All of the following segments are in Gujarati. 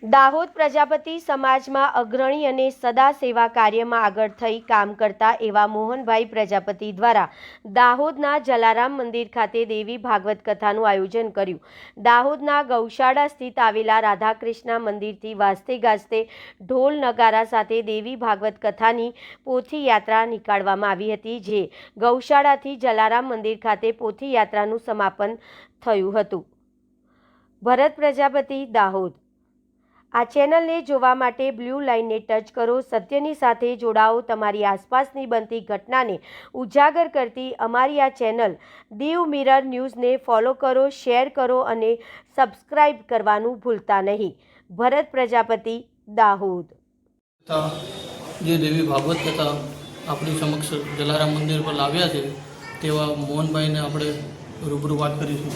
દાહોદ પ્રજાપતિ સમાજમાં અગ્રણી અને સદા સેવા કાર્યમાં આગળ થઈ કામ કરતા એવા મોહનભાઈ પ્રજાપતિ દ્વારા દાહોદના જલારામ મંદિર ખાતે દેવી ભાગવત કથાનું આયોજન કર્યું। દાહોદના ગૌશાળા સ્થિત આવેલા રાધાકૃષ્ણ મંદિરથી વાજતે ગાજતે ઢોલ નગારા સાથે દેવી ભાગવત કથાની પોથી યાત્રા નીકાળવામાં આવી હતી, જે ગૌશાળાથી જલારામ મંદિર ખાતે પોથી યાત્રાનું સમાપન થયું હતું। ભરત પ્રજાપતિ, દાહોદ। આ ચેનલને જોવા માટે બ્લુ લાઇનને ટચ કરો। સત્યની સાથે જોડાઓ। તમારી આસપાસની બનતી ઘટનાને ઉજાગર કરતી અમારી આ ચેનલ દીવ મિરર ન્યૂઝને ફોલો કરો, શેર કરો અને સબસ્ક્રાઇબ કરવાનું ભૂલતા નહીં। ભરત પ્રજાપતિ, દાહોદ। જે દેવી ભાગવત કથા આપણી સમક્ષ જલારામ મંદિર પર લાવ્યા છે તેવા મોહનભાઈને આપણે રૂબરૂ વાત કરીશું।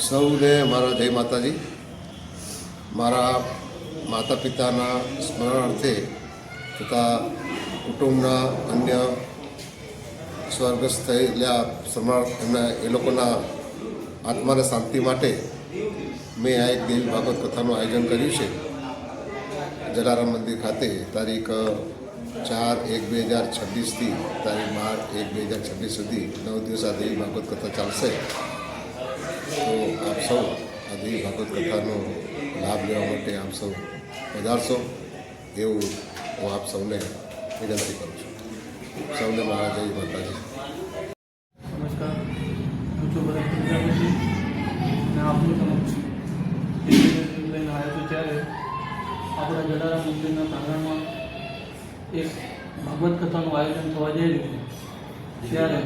સૌને મારા જય માતાજી। મારા માતા પિતાના સ્મરણાર્થે તથા કુટુંબના અન્ય સ્વર્ગસ્થ થયેલા સ્મરણાર્થ એમના એ લોકોના આત્માને શાંતિ માટે મેં આ એક દેવી ભાગવત કથાનું આયોજન કર્યું છે જલારામ મંદિર ખાતે તારીખ 4/1/2026થી તારીખ 12/1/2026 સુધી 9 દિવસ આ દેવી ભાગવત કથા ચાલશે। તો આપ સૌ આ દેવી ભાગવત કથાનો લાભ લેવા માટે આપ સૌ પધારશો એવું હું આપ સૌને વિનંતી કરું છું। સૌને મારા જય માતાજી। નમસ્કાર, હું છું ભરત પ્રજાપતિ અને આપનું સમક્ષ લઈને આવ્યો છું। ત્યારે આપણા જલારામ મંદિરના પ્રાંગણમાં એક ભાગવત કથાનું આયોજન થવા જઈ રહ્યું છે। ત્યારે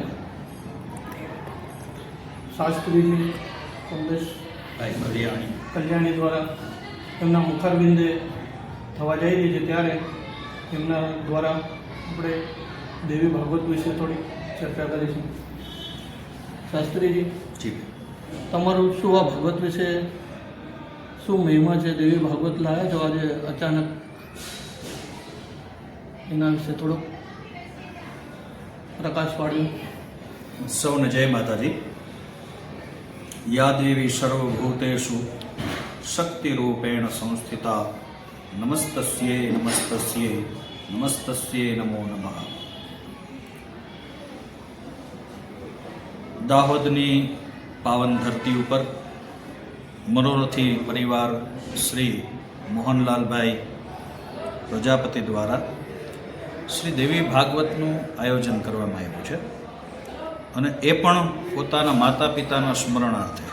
શાસ્ત્રીજી કમલેશ કલ્યાણી દ્વારા એમના મુખારબિંદે થવા જઈ રહી છે, ત્યારે એમના દ્વારા આપણે દેવી ભાગવત વિશે થોડી ચર્ચા કરીશું। શાસ્ત્રીજી, તમારું શું આ ભાગવત વિશે શું મહિમા છે? દેવી ભાગવત લાવ્યા છો આજે અચાનક, એના વિશે થોડોક પ્રકાશ પાડ્યો। સૌને જય માતાજી। યા દેવી સર્વભૂતેષુ શક્તિરૂપેણ સંસ્થિતા નમસ્તસ્યે નમસ્તસ્યે નમસ્તસ્યે નમો નમઃ। દાહોદની પાવન ધરતી ઉપર મનોરથી પરિવાર શ્રી મોહનલાલભાઈ પ્રજાપતિ દ્વારા શ્રી દેવી ભાગવતનું આયોજન કરવામાં આવ્યું છે અને એ પણ પોતાના માતા પિતાના સ્મરણાર્થે।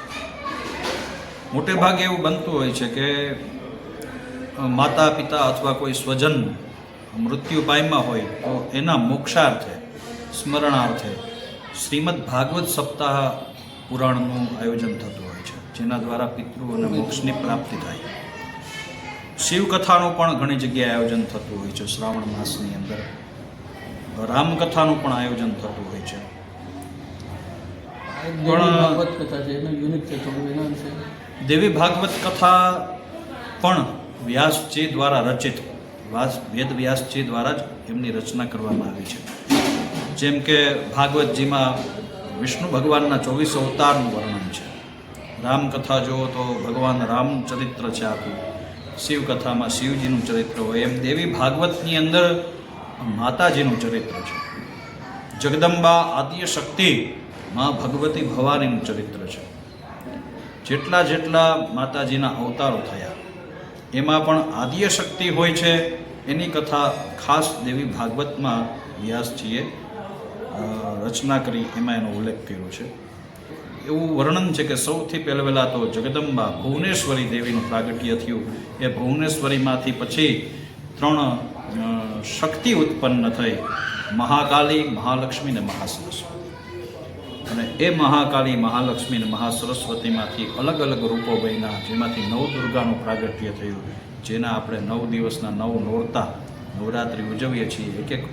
મોટે ભાગે એવું બનતું હોય છે કે માતા પિતા અથવા કોઈ સ્વજન મૃત્યુ પામ્યા હોય તો એના મોક્ષાર્થે સ્મરણાર્થે શ્રીમદ ભાગવત સપ્તાહ પુરાણનું આયોજન થતું હોય છે, જેના દ્વારા પિતૃઓને મોક્ષની પ્રાપ્તિ થાય। શિવકથાનું પણ ઘણી જગ્યાએ આયોજન થતું હોય છે। શ્રાવણ માસની અંદર રામકથાનું પણ આયોજન થતું હોય છે। ભાગવત કથા છે એનું યુનિક છે, થોડું એના વિશે। દેવી ભાગવત કથા પણ વ્યાસજી દ્વારા રચિત વેદ વ્યાસજી દ્વારા જ એમની રચના કરવામાં આવી છે। જેમ કે ભાગવતજીમાં વિષ્ણુ ભગવાનના 24 અવતારનું વર્ણન છે। રામકથા જુઓ તો ભગવાન રામ ચરિત્ર છે આખું, શિવકથામાં શિવજીનું ચરિત્ર હોય, એમ દેવી ભાગવતની અંદર માતાજીનું ચરિત્ર છે। જગદંબા આદ્ય શક્તિ માં ભગવતી ભવાનીનું ચરિત્ર છે। જેટલા જેટલા માતાજીના અવતારો થયા એમાં પણ આદ્ય શક્તિ હોય છે, એની કથા ખાસ દેવી ભાગવતમાં વ્યાસજીએ રચના કરી, એમાં એનો ઉલ્લેખ કર્યો છે। એવું વર્ણન છે કે સૌથી પહેલાં તો જગદંબા ભુવનેશ્વરી દેવીનું પ્રાગટ્ય થયું। એ ભુવનેશ્વરીમાંથી પછી 3 શક્તિ ઉત્પન્ન થઈ, મહાકાલી, મહાલક્ષ્મી અને મહાસરસ્વતી। અને એ મહાકાલી, મહાલક્ષ્મી અને મહાસરસ્વતીમાંથી અલગ અલગ રૂપો બન્યા, જેમાંથી નવદુર્ગાનું પ્રાગટ્ય થયું, જેના આપણે 9 દિવસના 9 નોરતા નવરાત્રિ ઉજવીએ છીએ। એક એક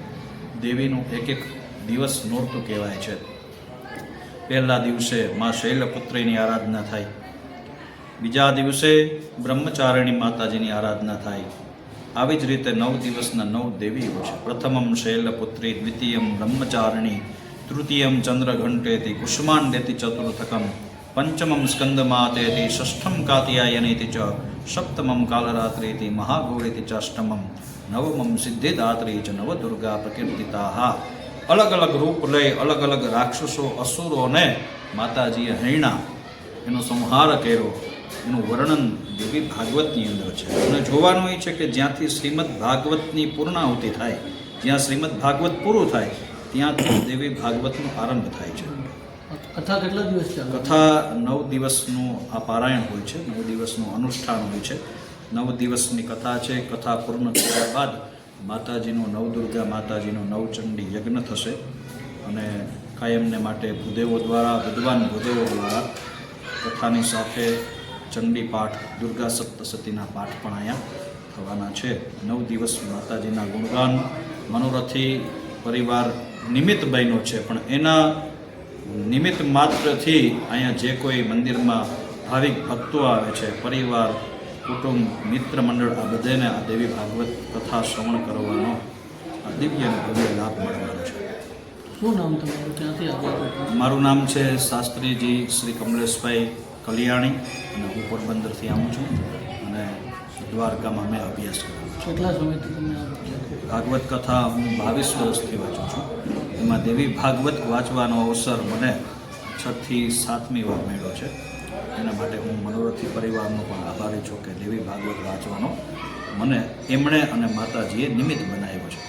દેવીનું એક એક દિવસ નોરતું કહેવાય છે। પહેલા દિવસે મા શૈલપુત્રીની આરાધના થાય, બીજા દિવસે બ્રહ્મચારિણી માતાજીની આરાધના થાય। આવી જ રીતે 9 દિવસના 9 દેવીઓ છે। પ્રથમમ શૈલપુત્રી, દ્વિતીયમ બ્રહ્મચારિણી, તૃતીયમ ચંદ્રઘંટેતિ, કુષ્માંડેતિ ચતુર્થકમ, પંચમમ સ્કંદમાતેતિ, ષષ્ઠમ કાત્યાયનેતિ ચ સપ્તમમ કાલરાત્રિતિ મહાગૌરીતિ ચાષ્ટમમ નવમમ સિદ્ધિદાત્રી ચ નવદુર્ગા પ્રકીર્તિતા. અલગ અલગ રૂપ લઈ અલગ અલગ રાક્ષસો અસુરોને માતાજીએ હૈણા એનો સંહાર કર્યો એનું વર્ણન દેવી ભાગવતની અંદર છે. અને જોવાનું એ છે કે જ્યાંથી શ્રીમદ ભાગવતની પૂર્ણાહુતિ થાય, જ્યાં શ્રીમદ ભાગવત પૂરું થાય ત્યાંથી દેવી ભાગવતનો આરંભ થાય છે. કથા કેટલા દિવસ ચાલે? કથા 9 દિવસનું આ પારાયણ હોય છે, 9 દિવસનું અનુષ્ઠાન હોય છે. 9 દિવસની કથા છે. કથા પૂર્ણ થયા બાદ માતાજીનો નવદુર્ગા માતાજીનો નવચંડી યજ્ઞ થશે અને કાયમને માટે ભૂદેવો દ્વારા, વિદ્વાન ભૂદેવો દ્વારા કથાની સાથે ચંડી પાઠ, દુર્ગા સપ્તસતીના પાઠ પણ અહીંયા થવાના છે. 9 દિવસ માતાજીના ગુણગાન. મનોરથી પરિવાર નિમિત્ત બન્યો છે, પણ એના નિમિત્ત માત્રથી અહીંયા જે કોઈ મંદિરમાં ભાવિક ભક્તો આવે છે, પરિવાર, કુટુંબ, મિત્ર મંડળ, આ બધાને આ દેવી ભાગવત કથા શ્રવણ કરવાનો આ દિવ્ય અને ભવ્ય લાભ મળવાનો છે. શું નામ તમારું? ક્યાંથી આવ્યા? મારું નામ છે શાસ્ત્રીજી શ્રી કમલેશભાઈ કલિયાણી અને હું પોરબંદરથી આવું છું અને દ્વારકામાં મેં અભ્યાસ કર્યો છું. કેટલા સમયથી તમે આ ભાગવત કથા હું 22 વર્ષથી વાંચું છું. એમાં દેવી ભાગવત વાંચવાનો અવસર મને 6 થી 7મી વાર મળ્યો છે. એના માટે હું મનોરથી પરિવારનો પણ આભારી છું કે દેવી ભાગવત વાંચવાનો મને એમણે અને માતાજીએ નિમિત્ત બનાવ્યો છે.